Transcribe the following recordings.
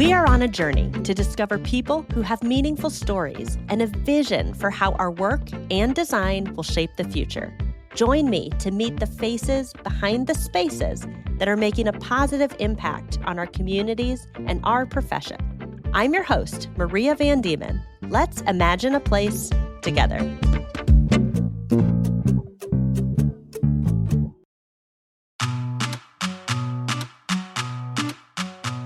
We are on a journey to discover people who have meaningful stories and a vision for how our work and design will shape the future. Join me to meet the faces behind the spaces that are making a positive impact on our communities and our profession. I'm your host, Maria VanDeman. Let's imagine a place together.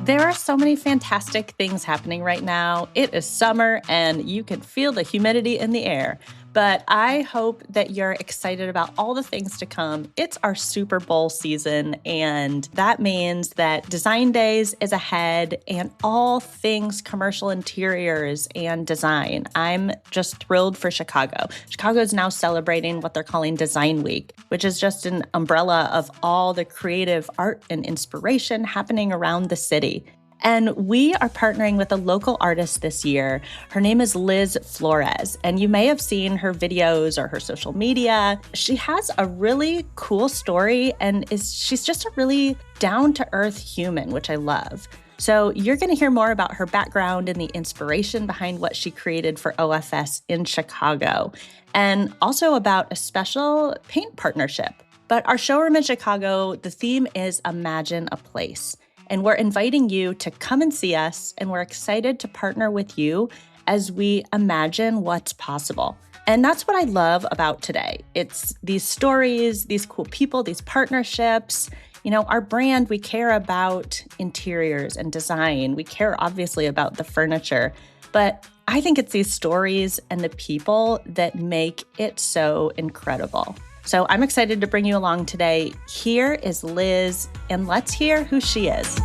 There are so many fantastic things happening right now. It is summer and you can feel the humidity in the air. But I hope that you're excited about all the things to come. It's our Super Bowl season, and that means that Design Days is ahead and all things commercial interiors and design. I'm just thrilled for Chicago. Chicago is now celebrating what they're calling Design Week, which is just an umbrella of all the creative art and inspiration happening around the city. And we are partnering with a local artist this year. Her name is Liz Flores, and you may have seen her videos or her social media. She has a really cool story and she's just a really down-to-earth human, which I love. So you're going to hear more about her background and the inspiration behind what she created for OFS in Chicago, and also about a special paint partnership. But our showroom in Chicago, the theme is Imagine a Place. And we're inviting you to come and see us, and we're excited to partner with you as we imagine what's possible. And that's what I love about today. It's these stories, these cool people, these partnerships. You know, our brand, we care about interiors and design. We care obviously about the furniture, but I think it's these stories and the people that make it so incredible. So I'm excited to bring you along today. Here is Liz, and let's hear who she is.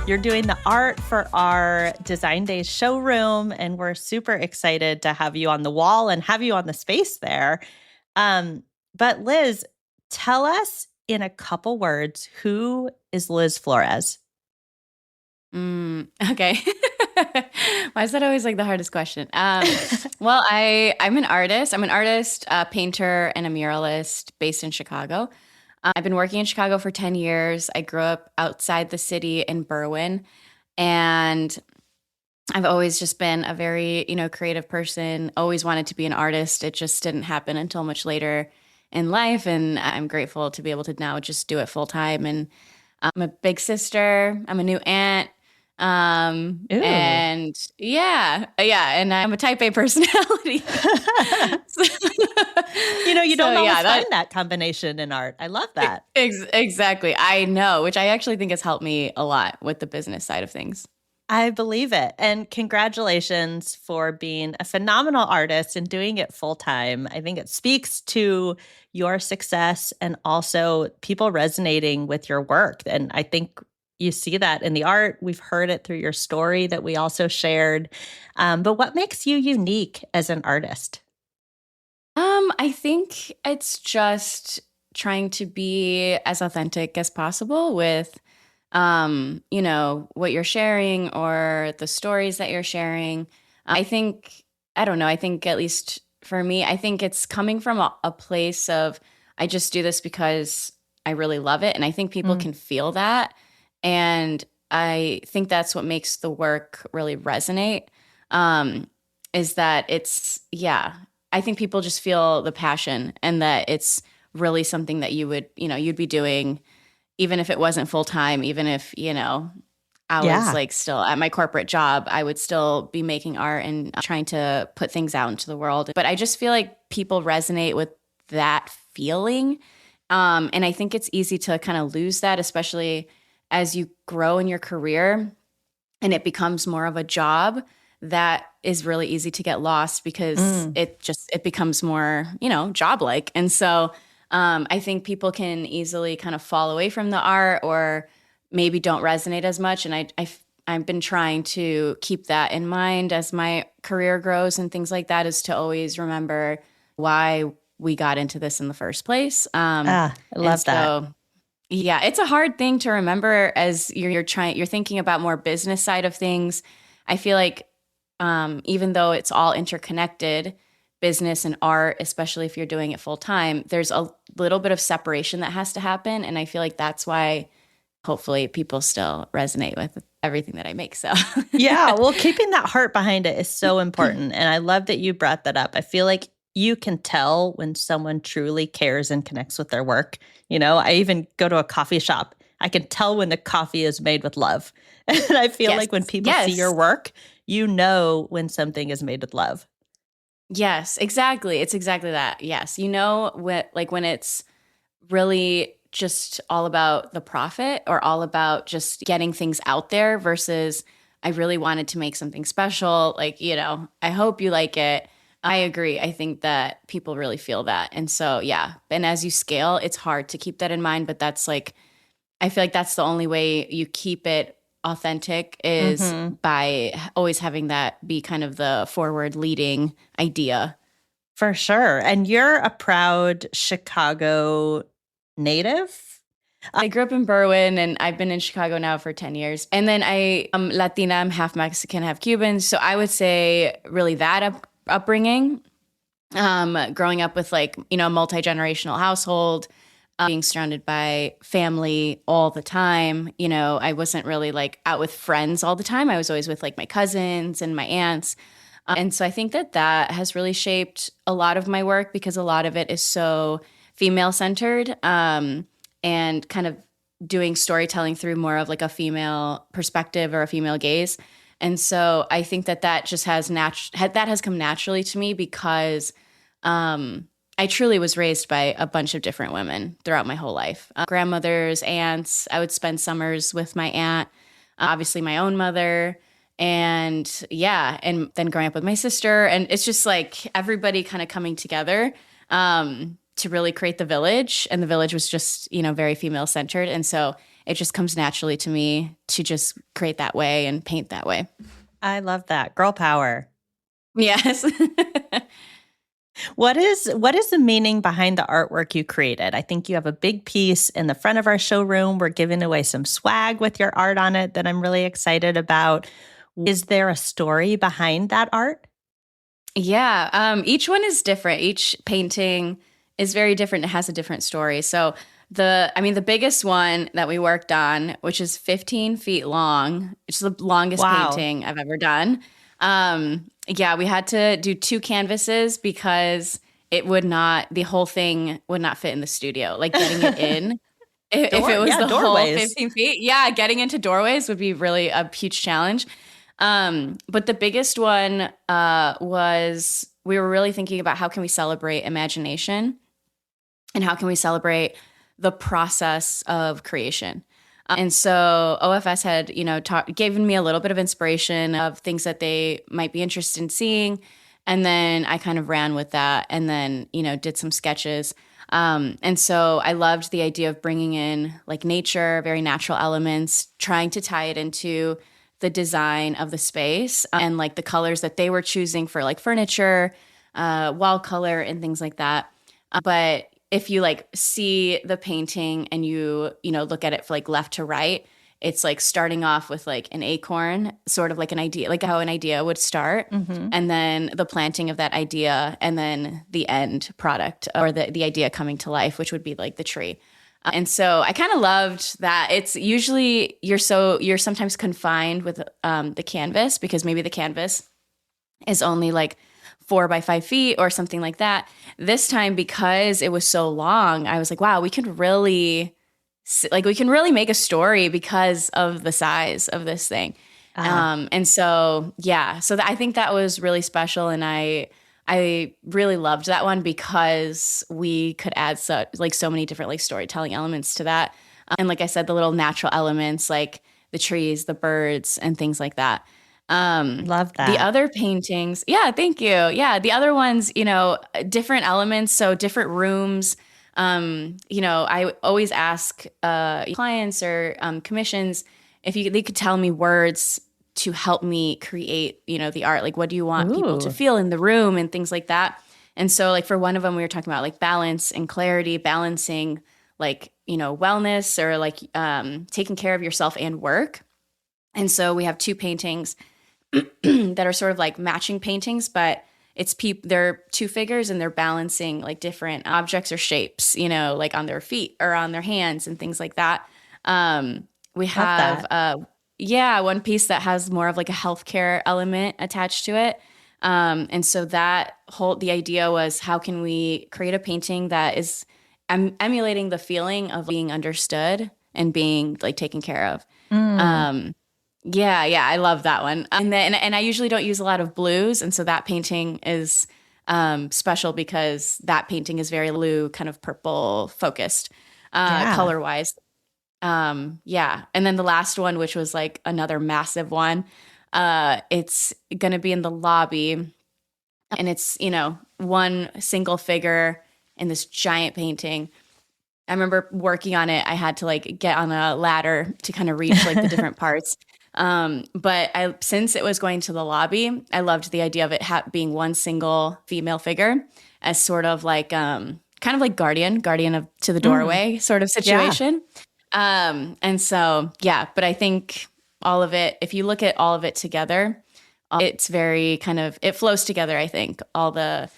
You're doing the art for our Design Days showroom, and we're super excited to have you on the wall and have you on the space there. But Liz, tell us in a couple words, who is Liz Flores? Okay. Why is that always like the hardest question? Well, I'm an artist. I'm an artist, a painter, and a muralist based in Chicago. I've been working in Chicago for 10 years. I grew up outside the city in Berwyn, and I've always just been a very, creative person, always wanted to be an artist. It just didn't happen until much later in life, and I'm grateful to be able to now just do it full time. And I'm a big sister. I'm a new aunt. And and I'm a type A personality. You don't always find that combination in art. I love that. Exactly. I know, which I actually think has helped me a lot with the business side of things. I believe it. And congratulations for being a phenomenal artist and doing it full time. I think it speaks to your success and also people resonating with your work. And I think you see that in the art. We've heard it through your story that we also shared. But what makes you unique as an artist? I think it's just trying to be as authentic as possible with, what you're sharing or the stories that you're sharing. I think at least for me, I think it's coming from a place of, I just do this because I really love it. And I think people can feel that. And I think that's what makes the work really resonate, is that I think people just feel the passion and that it's really something that you'd be doing even if it wasn't full time, even if, I was like still at my corporate job, I would still be making art and trying to put things out into the world. But I just feel like people resonate with that feeling. And I think it's easy to kind of lose that, especially as you grow in your career and it becomes more of a job. That is really easy to get lost because it becomes more, job-like. And so I think people can easily kind of fall away from the art or maybe don't resonate as much. And I've been trying to keep that in mind as my career grows and things like that, is to always remember why we got into this in the first place. I love that. Yeah, it's a hard thing to remember as you're thinking about more business side of things. I feel like even though it's all interconnected, business and art, especially if you're doing it full time, there's a little bit of separation that has to happen. And I feel like that's why hopefully people still resonate with everything that I make. So Yeah, well, keeping that heart behind it is so important. And I love that you brought that up. I feel like you can tell when someone truly cares and connects with their work. I even go to a coffee shop. I can tell when the coffee is made with love. And I feel yes, like when people see your yes, work, you know when something is made with love. yes, exactly. It's exactly that. Yes. When it's really just all about the profit or all about just getting things out there versus I really wanted to make something special. I hope you like it. I agree. I think that people really feel that. And so, yeah. And as you scale, it's hard to keep that in mind, but I feel like that's the only way you keep it authentic is Hmm. by always having that be kind of the forward leading idea. For sure. And you're a proud Chicago native? I grew up in Berwyn and I've been in Chicago now for 10 years. And then I'm Latina, I'm half Mexican, half Cuban. So I would say really that upbringing, growing up with a multi-generational household, being surrounded by family all the time. I wasn't really out with friends all the time. I was always with my cousins and my aunts. And so I think that has really shaped a lot of my work because a lot of it is so female centered. And kind of doing storytelling through more of a female perspective or a female gaze. And so I think that just has come naturally to me because I truly was raised by a bunch of different women throughout my whole life. Grandmothers, aunts. I would spend summers with my aunt, obviously my own mother. And yeah, and then growing up with my sister. And it's just everybody kind of coming together to really create the village. And the village was just, very female centered. And so it just comes naturally to me to just create that way and paint that way. I love that. Girl power. Yes. What is the meaning behind the artwork you created? I think you have a big piece in the front of our showroom. We're giving away some swag with your art on it that I'm really excited about. Is there a story behind that art? Yeah. Each one is different. Each painting is very different. It has a different story. So the biggest one that we worked on, which is 15 feet long, which is the longest Wow. painting I've ever done. Yeah, we had to do 2 canvases because the whole thing would not fit in the studio. Getting it in, if it was the doorways. whole 15 feet, yeah, getting into doorways would be really a huge challenge. But the biggest one was we were really thinking about how can we celebrate imagination and how can we celebrate the process of creation. And so OFS had, given me a little bit of inspiration of things that they might be interested in seeing. And then I kind of ran with that and then, did some sketches. And so I loved the idea of bringing in nature, very natural elements, trying to tie it into the design of the space and the colors that they were choosing for furniture, wall color and things like that. But if you see the painting and you look at it from left to right, it's starting off with an acorn, sort of an idea, how an idea would start, Mm-hmm. and then the planting of that idea, and then the end product or the idea coming to life, which would be the tree. And so I kind of loved that. It's usually you're sometimes confined with the canvas because maybe the canvas is only 4 by 5 feet or something like that. This time, because it was so long, I was wow, we could really make a story because of the size of this thing. And so, yeah, I think that was really special. And I really loved that one because we could add so many different storytelling elements to that. And like I said, the little natural elements like the trees, the birds, and things like that. Love that. The other paintings, yeah, thank you. Yeah, the other ones, different elements, so different rooms. I always ask clients or commissions if they could tell me words to help me create, the art. What do you want people to feel in the room and things like that. And so for one of them, we were talking about balance and clarity, balancing wellness or taking care of yourself and work. And so we have 2 paintings that are sort of matching paintings, but they're 2 figures and they're balancing different objects or shapes, on their feet or on their hands and things like that. We Love have, that. one piece that has more of like a healthcare element attached to it. And so the idea was, how can we create a painting that is emulating the feeling of being understood and being like taken care of. Mm, Um, yeah, I love that one. And I usually don't use a lot of blues, and so that painting is special because that painting is very blue, kind of purple focused, yeah. color wise. Yeah. And then the last one, which was like another massive one, it's gonna be in the lobby, and it's, one single figure in this giant painting. I remember working on it. I had to like get on a ladder to kind of reach like the different parts. But since it was going to the lobby, I loved the idea of it being one single female figure as sort of like, kind of like guardian of to the Mm, doorway sort of yeah. situation. And so, yeah, but I think all of it, if you look at all of it together, it's very kind of, it flows together. I think all the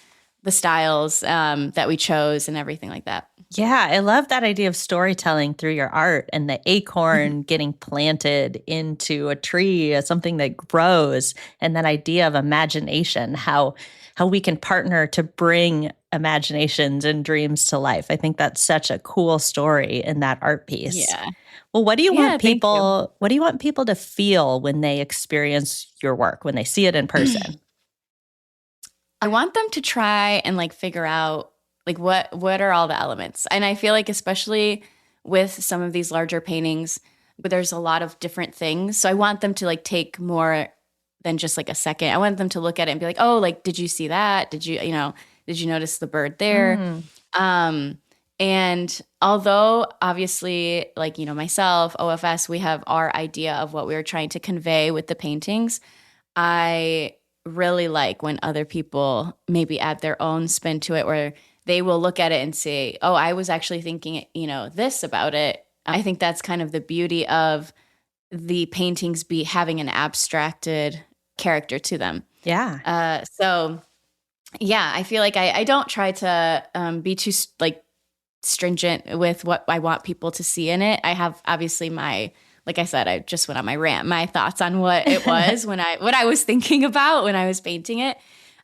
styles, that we chose and everything like that. Yeah, I love that idea of storytelling through your art and the acorn getting planted into a tree as something that grows, and that idea of imagination, how we can partner to bring imaginations and dreams to life. I think that's such a cool story in that art piece. Yeah. Well, Yeah. Thank you. what do you want people to feel when they experience your work, when they see it in person? I want them to try and like figure out like what are all the elements. And I feel like especially with some of these larger paintings, but there's a lot of different things. So I want them to like take more than just like a second. I want them to look at it and be like, "Oh, like did you see that? Did you notice the bird there?" Mm, Um and although obviously like, myself, OFS, we have our idea of what we were trying to convey with the paintings. I really like when other people maybe add their own spin to it, where they will look at it and say, "Oh, I was actually thinking, this about it." I think that's kind of the beauty of the paintings be having an abstracted character to them. yeah. So yeah, I feel like I don't try to be too like stringent with what I want people to see in it. I have obviously like I said, I just went on my rant, my thoughts on what it was what I was thinking about when I was painting it.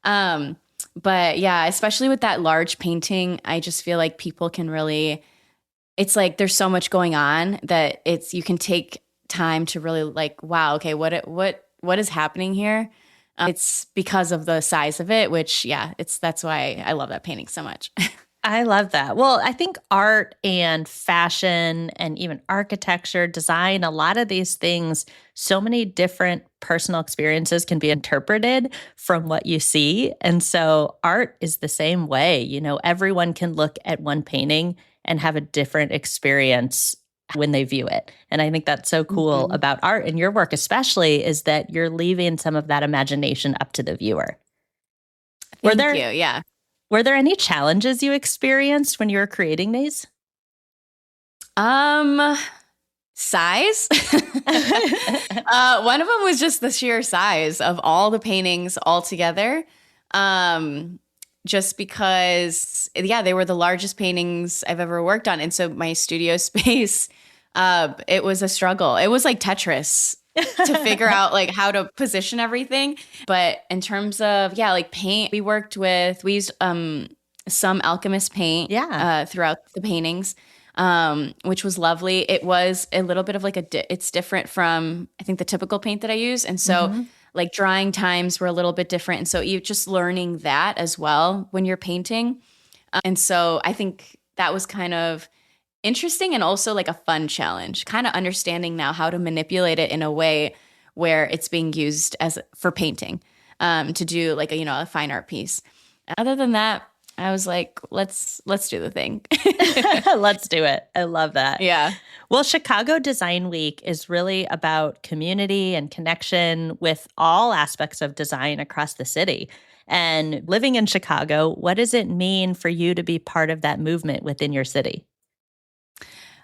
Um, but yeah, especially with that large painting, I just feel like people can really, it's like there's so much going on that you can take time to really like, wow, okay, what is happening here? It's because of the size of it, which yeah, that's why I love that painting so much. I love that. Well, I think art and fashion and even architecture, design, a lot of these things, so many different personal experiences can be interpreted from what you see. And so art is the same way. Everyone can look at one painting and have a different experience when they view it. And I think that's so cool Mhm. about art and your work, especially, is that you're leaving some of that imagination up to the viewer. Were Thank you. there Yeah. were there any challenges you experienced when you were creating these? Um, Size. One of them was just the sheer size of all the paintings all together. Um, just because, yeah, they were the largest paintings I've ever worked on. And so my studio space, it was a struggle. It was like Tetris to figure out like how to position everything. But in terms of, yeah, like paint, we used some alchemist paint Yeah. throughout the paintings, which was lovely. It was a little bit of like it's different from I think the typical paint that I use, and so Mhm. like drying times were a little bit different, and so you just learning that as well when you're painting, and so I think that was kind of interesting and also like a fun challenge, kind of understanding now how to manipulate it in a way where it's being used as for painting, to do like a fine art piece. Other than that, I was like, let's do the thing. Let's do it. I love that. Yeah. Well, Chicago Design Week is really about community and connection with all aspects of design across the city. And living in Chicago, what does it mean for you to be part of that movement within your city?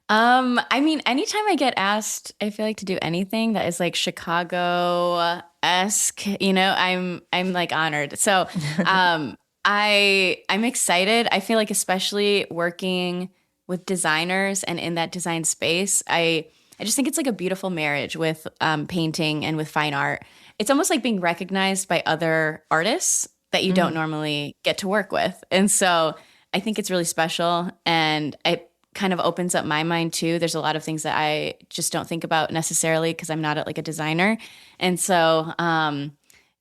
I mean, anytime I get asked, I feel like to do anything that is like Chicago-esque, I'm like honored. So, I'm excited. I feel like especially working with designers and in that design space, I just think it's like a beautiful marriage with painting and with fine art. It's almost like being recognized by other artists that you don't normally get to work with. And so I think it's really special, and it kind of opens up my mind too. There's a lot of things that I just don't think about necessarily because I'm not like a designer. And so,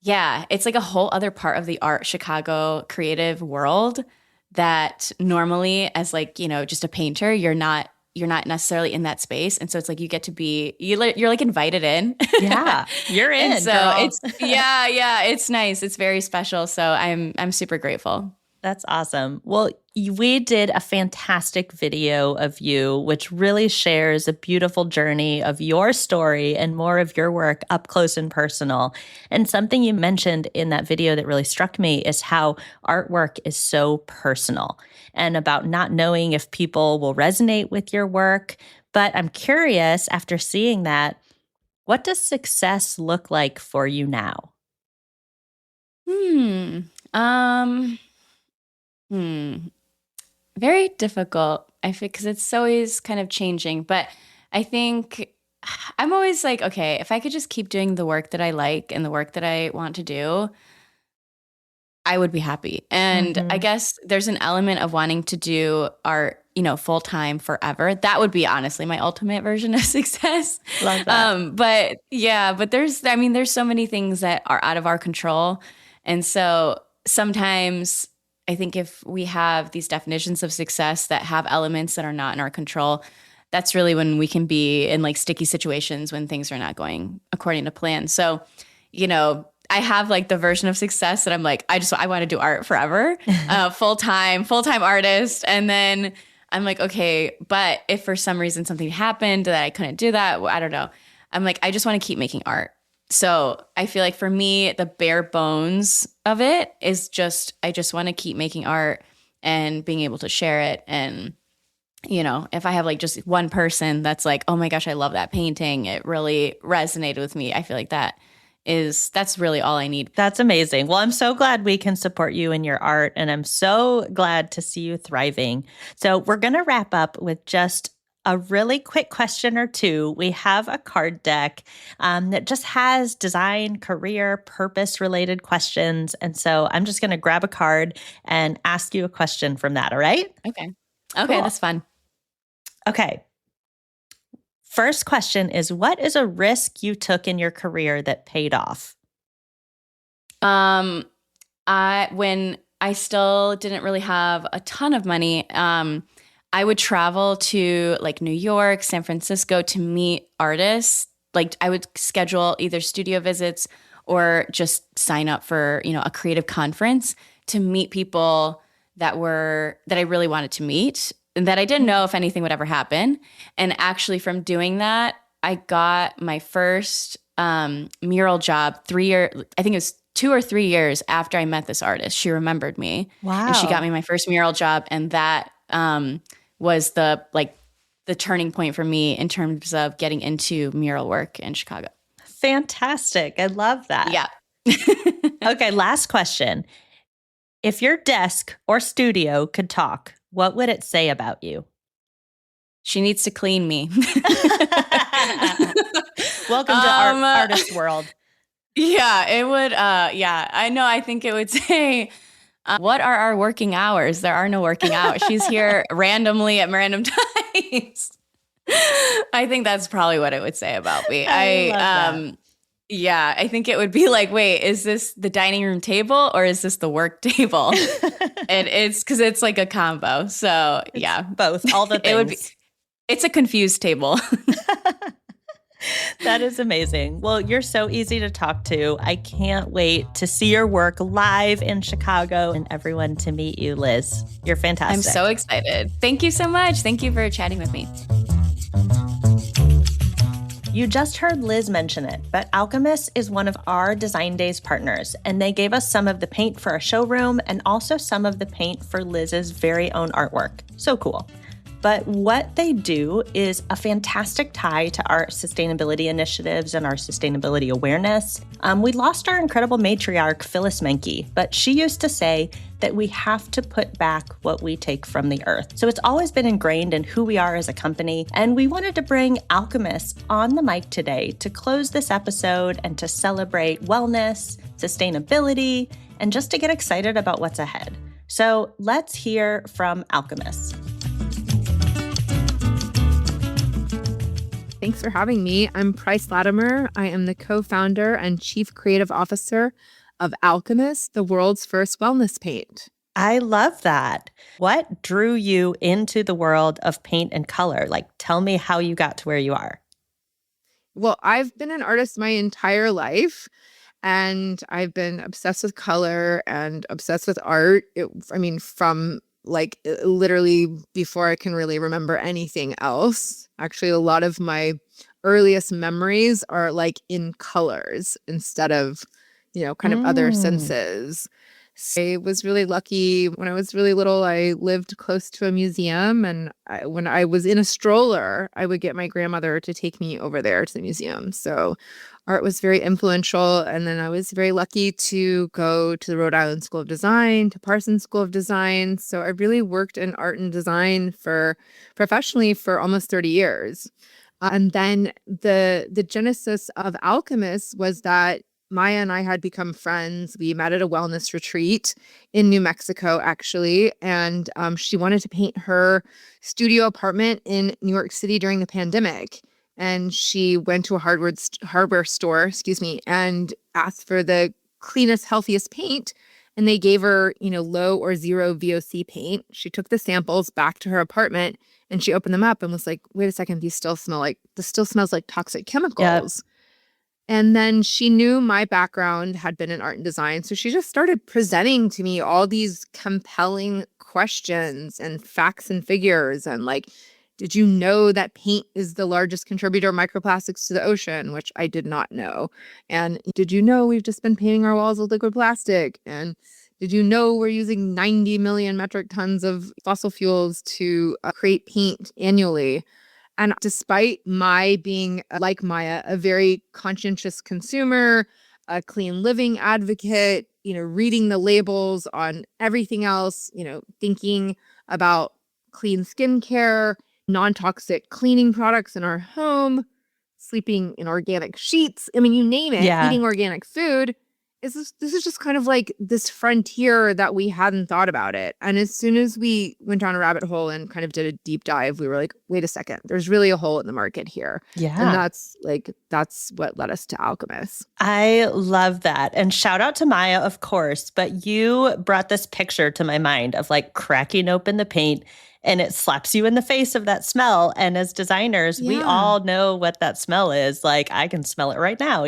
yeah, it's like a whole other part of the art Chicago creative world that normally as like, just a painter, you're not necessarily in that space. And so it's like you get to be, you're like invited in. Yeah, you're in. And so girl. it's, yeah, it's nice. It's very special. So I'm super grateful. That's awesome. Well, we did a fantastic video of you, which really shares a beautiful journey of your story and more of your work up close and personal. And something you mentioned in that video that really struck me is how artwork is so personal and about not knowing if people will resonate with your work. But I'm curious, after seeing that, what does success look like for you now? Very difficult, I think, because it's always kind of changing. But I think I'm always like, okay, if I could just keep doing the work that I like and the work that I want to do, I would be happy. And I guess there's an element of wanting to do art, full time forever. That would be honestly my ultimate version of success. Love that. But there's so many things that are out of our control. And so sometimes I think if we have these definitions of success that have elements that are not in our control, that's really when we can be in like sticky situations when things are not going according to plan. So, I have like the version of success that I'm like, I want to do art forever, full-time artist. And then I'm like, okay, but if for some reason something happened that I couldn't do that, I don't know. I'm like, I just want to keep making art. So I feel like for me, the bare bones of it is I just want to keep making art and being able to share it. And, if I have like just one person that's like, oh my gosh, I love that painting, it really resonated with me, I feel like that's really all I need. That's amazing. Well, I'm so glad we can support you in your art, and I'm so glad to see you thriving. So we're going to wrap up with just a really quick question or two. We have a card deck that just has design, career, purpose-related questions. And so I'm just going to grab a card and ask you a question from that, all right? Okay, Cool. That's fun. Okay. First question is, what is a risk you took in your career that paid off? When I still didn't really have a ton of money, I would travel to like New York, San Francisco to meet artists. Like I would schedule either studio visits or just sign up for, a creative conference to meet people that I really wanted to meet and that I didn't know if anything would ever happen. And actually from doing that, I got my first mural job I think it was 2 or 3 years after I met this artist. She remembered me. Wow. And she got me my first mural job. And that was the turning point for me in terms of getting into mural work in Chicago. Fantastic. I love that. Yeah. Okay, last question. If your desk or studio could talk, what would it say about you? She needs to clean me. Welcome to artist world. Yeah, it would. Yeah, I know. I think it would say, what are our working hours? There are no working hours. She's here randomly at random times. I think that's probably what it would say about me. I love that. Yeah, I think it would be like, wait, is this the dining room table or is this the work table? And it's because it's like a combo. So yeah, both, all the things. It's a confused table. That is amazing. Well, you're so easy to talk to. I can't wait to see your work live in Chicago and everyone to meet you, Liz. You're fantastic. I'm so excited. Thank you so much. Thank you for chatting with me. You just heard Liz mention it, but Alkemis is one of our Design Days partners, and they gave us some of the paint for our showroom and also some of the paint for Liz's very own artwork. So cool. But what they do is a fantastic tie to our sustainability initiatives and our sustainability awareness. We lost our incredible matriarch, Phyllis Menke, but she used to say that we have to put back what we take from the earth. So it's always been ingrained in who we are as a company. And we wanted to bring Alkemis on the mic today to close this episode and to celebrate wellness, sustainability, and just to get excited about what's ahead. So let's hear from Alkemis. Thanks for having me. I'm Price Latimer. I am the co-founder and chief creative officer of Alkemis, the world's first wellness paint. I love that. What drew you into the world of paint and color? Like, tell me how you got to where you are. Well, I've been an artist my entire life, and I've been obsessed with color and obsessed with art. From like literally before I can really remember anything else. Actually, a lot of my earliest memories are like in colors instead of, kind of other senses. I was really lucky. When I was really little, I lived close to a museum, and when I was in a stroller, I would get my grandmother to take me over there to the museum. So art was very influential. And then I was very lucky to go to the Rhode Island School of Design, to Parsons School of Design. So I really worked in art and design professionally for almost 30 years. And then the genesis of Alkemis was that Maya and I had become friends. We met at a wellness retreat in New Mexico, actually, and she wanted to paint her studio apartment in New York City during the pandemic. And she went to a hardware store, and asked for the cleanest, healthiest paint. And they gave her, low or zero VOC paint. She took the samples back to her apartment and she opened them up and was like, wait a second, this still smells like toxic chemicals. Yep. And then she knew my background had been in art and design. So she just started presenting to me all these compelling questions and facts and figures. And like, did you know that paint is the largest contributor of microplastics to the ocean? Which I did not know. And did you know we've just been painting our walls with liquid plastic? And did you know we're using 90 million metric tons of fossil fuels to create paint annually? And despite my being, like Maya, a very conscientious consumer, a clean living advocate, reading the labels on everything else, thinking about clean skincare, non-toxic cleaning products in our home, sleeping in organic sheets. You name it, eating organic food. This is just kind of like this frontier that we hadn't thought about it. And as soon as we went down a rabbit hole and kind of did a deep dive, we were like, wait a second, there's really a hole in the market here. Yeah. And that's what led us to Alkemis. I love that. And shout out to Maya, of course, but you brought this picture to my mind of like cracking open the paint and it slaps you in the face of that smell. And as designers, we all know what that smell is. Like, I can smell it right now,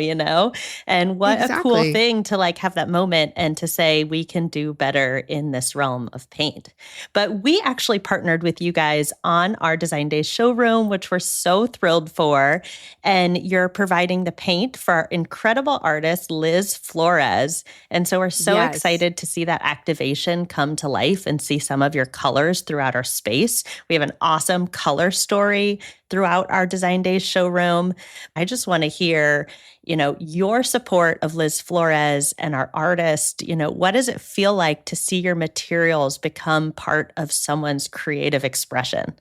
And what a cool thing to like have that moment and to say we can do better in this realm of paint. But we actually partnered with you guys on our Design Days showroom, which we're so thrilled for. And you're providing the paint for our incredible artist, Liz Flores. And so we're so excited to see that activation come to life and see some of your colors throughout our space. We have an awesome color story throughout our Design Days showroom. I just want to hear, your support of Liz Flores and our artist. What does it feel like to see your materials become part of someone's creative expression?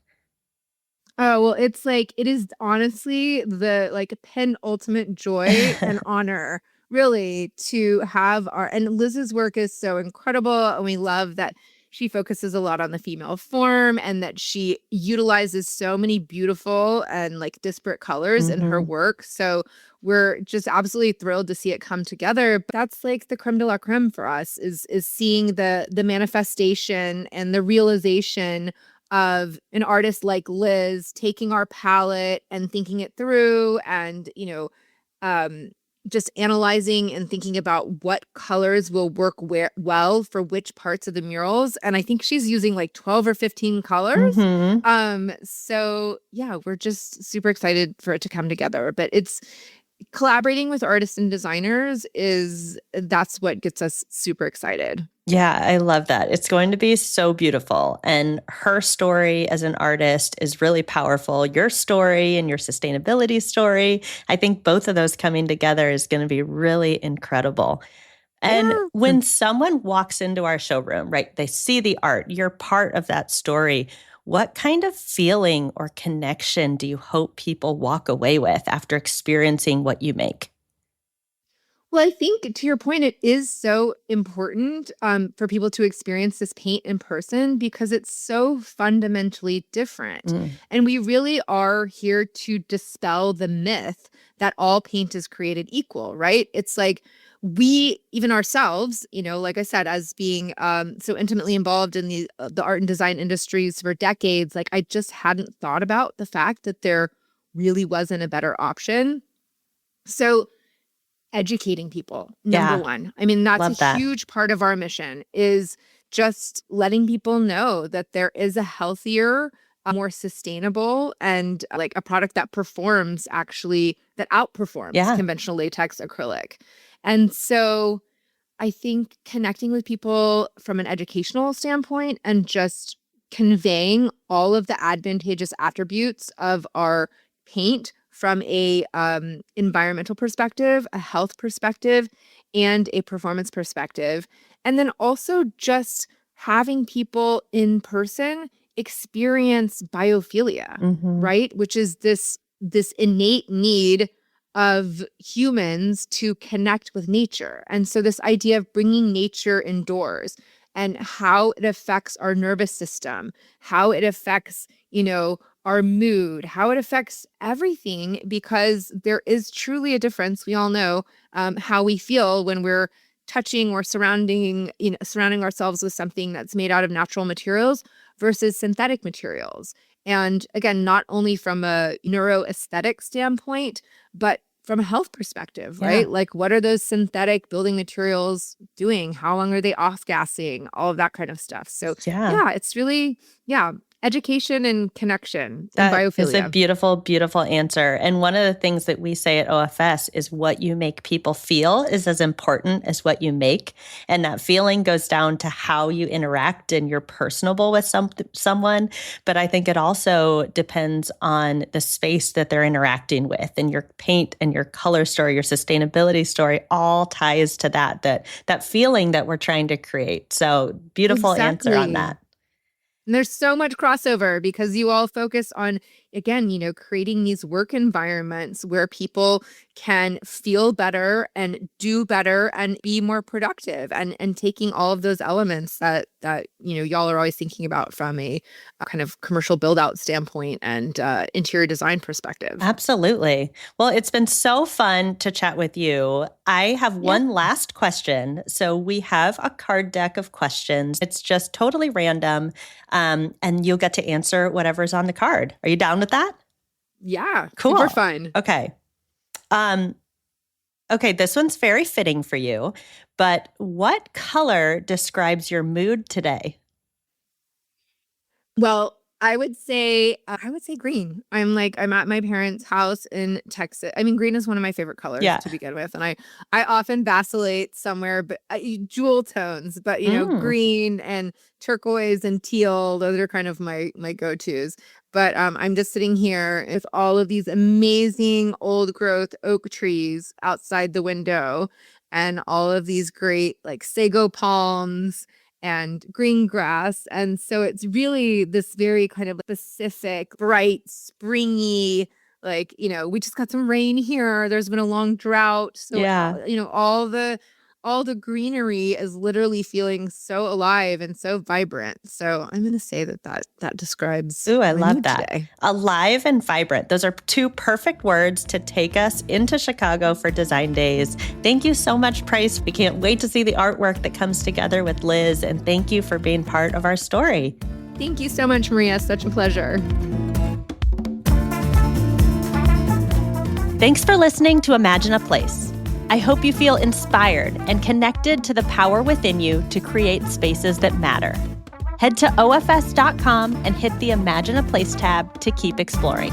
Oh, well, it's like, it is honestly the penultimate joy and honor, really, to have and Liz's work is so incredible. And we love that she focuses a lot on the female form and that she utilizes so many beautiful and disparate colors in her work. So we're just absolutely thrilled to see it come together. But that's the creme de la creme for us is seeing the manifestation and the realization of an artist like Liz taking our palette and thinking it through and, just analyzing and thinking about what colors will work well for which parts of the murals. And I think she's using 12 or 15 colors. So yeah, we're just super excited for it to come together. But it's collaborating with artists and designers that's what gets us super excited. Yeah, I love that. It's going to be so beautiful. And her story as an artist is really powerful. Your story and your sustainability story, I think both of those coming together is going to be really incredible. And when someone walks into our showroom, right, they see the art, you're part of that story. What kind of feeling or connection do you hope people walk away with after experiencing what you make? Well, I think to your point, it is so important for people to experience this paint in person because it's so fundamentally different. And we really are here to dispel the myth that all paint is created equal, right? It's like we, even ourselves, like I said, as being so intimately involved in the art and design industries for decades, like I just hadn't thought about the fact that there really wasn't a better option. So educating people, number one. I mean, that's a huge part of our mission is just letting people know that there is a healthier, more sustainable, and like a product that performs actually, that outperforms conventional latex acrylic. And so I think connecting with people from an educational standpoint and just conveying all of the advantageous attributes of our paint from a environmental perspective, a health perspective, and a performance perspective. And then also just having people in person experience biophilia, right? Which is this innate need of humans to connect with nature. And so this idea of bringing nature indoors and how it affects our nervous system, how it affects, our mood, how it affects everything, because there is truly a difference. We all know how we feel when we're touching or surrounding ourselves with something that's made out of natural materials versus synthetic materials. And again, not only from a neuroaesthetic standpoint, but from a health perspective, right? Like, what are those synthetic building materials doing? How long are they off-gassing? All of that kind of stuff. So it's really, education and connection and biophilia. That is a beautiful, beautiful answer. And one of the things that we say at OFS is what you make people feel is as important as what you make. And that feeling goes down to how you interact and you're personable with someone. But I think it also depends on the space that they're interacting with, and your paint and your color story, your sustainability story all ties to that feeling that we're trying to create. So beautiful answer on that. And there's so much crossover because you all focus on, again, creating these work environments where people can feel better and do better and be more productive, and taking all of those elements that y'all are always thinking about from a kind of commercial build out standpoint and interior design perspective. Absolutely. Well, it's been so fun to chat with you. I have one last question. So we have a card deck of questions. It's just totally random. And you'll get to answer whatever's on the card. Are you down with that? Yeah. Cool. Super fun. Okay. Okay, this one's very fitting for you, but what color describes your mood today? Well, I would say green. I'm at my parents' house in Texas. I mean, green is one of my favorite colors to begin with, and I often vacillate somewhere, but jewel tones. But green and turquoise and teal, those are kind of my go-tos. But I'm just sitting here with all of these amazing old growth oak trees outside the window, and all of these great like sago palms and green grass. And so it's really this very kind of specific, bright, springy, we just got some rain here. There's been a long drought. So, all the greenery is literally feeling so alive and so vibrant. So I'm going to say that describes I love that. Today. Alive and vibrant. Those are two perfect words to take us into Chicago for Design Days. Thank you so much, Price. We can't wait to see the artwork that comes together with Liz. And thank you for being part of our story. Thank you so much, Maria. Such a pleasure. Thanks for listening to Imagine a Place. I hope you feel inspired and connected to the power within you to create spaces that matter. Head to OFS.com and hit the Imagine a Place tab to keep exploring.